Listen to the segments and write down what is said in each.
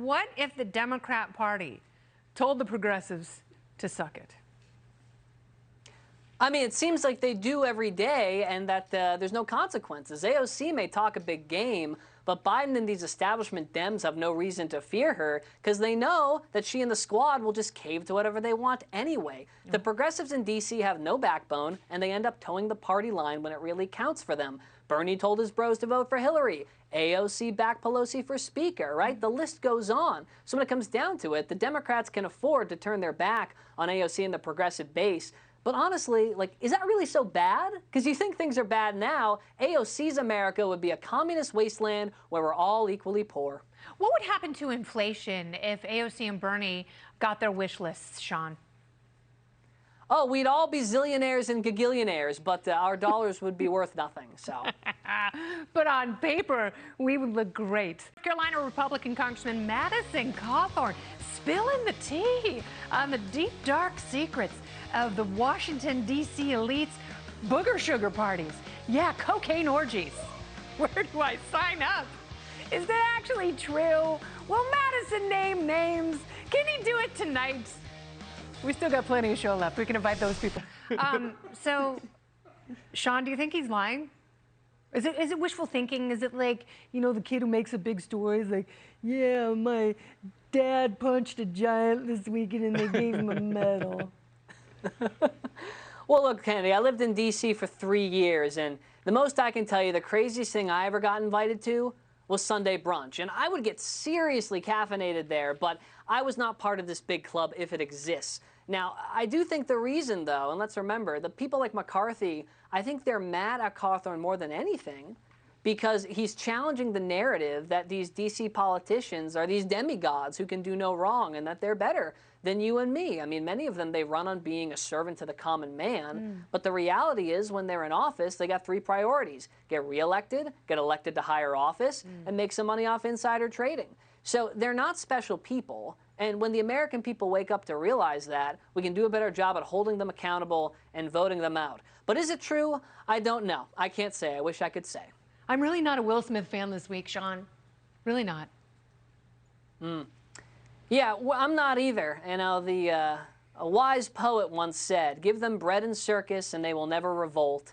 what if the Democrat Party told the progressives to suck it? I mean, it seems like they do every day and that there's no consequences. AOC may talk a big game, but Biden and these establishment Dems have no reason to fear her because they know that she and the squad will just cave to whatever they want anyway. The progressives in D.C. have no backbone, and they end up towing the party line when it really counts for them. Bernie told his bros to vote for Hillary. AOC backed Pelosi for speaker, right? The list goes on. So when it comes down to it, the Democrats can afford to turn their back on AOC and the progressive base. But honestly, like, is that really so bad? Because you think things are bad now. AOC's America would be a communist wasteland where we're all equally poor. What would happen to inflation if AOC and Bernie got their wish lists, Sean? Oh, we'd all be zillionaires and gagillionaires, but our dollars would be worth nothing, so. But on paper, we would look great. North Carolina Republican Congressman Madison Cawthorn spilling the tea on the deep, dark secrets of the Washington, D.C. elites' booger sugar parties. Yeah, cocaine orgies. Where do I sign up? Is that actually true? Will Madison name names? Can he do it tonight? We still got plenty of show left. We can invite those people. So, Sean, do you think he's lying? Is it wishful thinking? Is it like, you know, the kid who makes a big story is like, yeah, my dad punched a giant this weekend and they gave him a medal? Well, look, Kennedy, I lived in D.C. for 3 years, and the most I can tell you, the craziest thing I ever got invited to was Sunday brunch. And I would get seriously caffeinated there, but I was not part of this big club if it exists. Now, I do think the reason, though, and let's remember, the people like McCarthy, I think they're mad at Cawthorn more than anything because he's challenging the narrative that these D.C. politicians are these demigods who can do no wrong and that they're better than you and me. I mean, many of them, they run on being a servant to the common man, but the reality is when they're in office, they got 3 priorities: get reelected, get elected to higher office, and make some money off insider trading. So they're not special people, and when the American people wake up to realize that, we can do a better job at holding them accountable and voting them out. But is it true? I don't know. I can't say. I wish I could say. I'm really not a Will Smith fan this week, Sean. Really not. Yeah, well, I'm not either. You know, a wise poet once said, "Give them bread and circus and they will never revolt."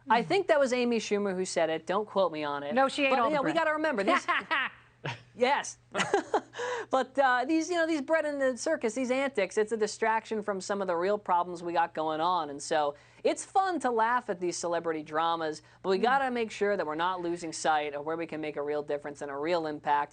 I think that was Amy Schumer who said it. Don't quote me on it. No, she ate all the bread. We got to remember these. Yes. But these bread and the circus, these antics, it's a distraction from some of the real problems we got going on. And so it's fun to laugh at these celebrity dramas, but we got to make sure that we're not losing sight of where we can make a real difference and a real impact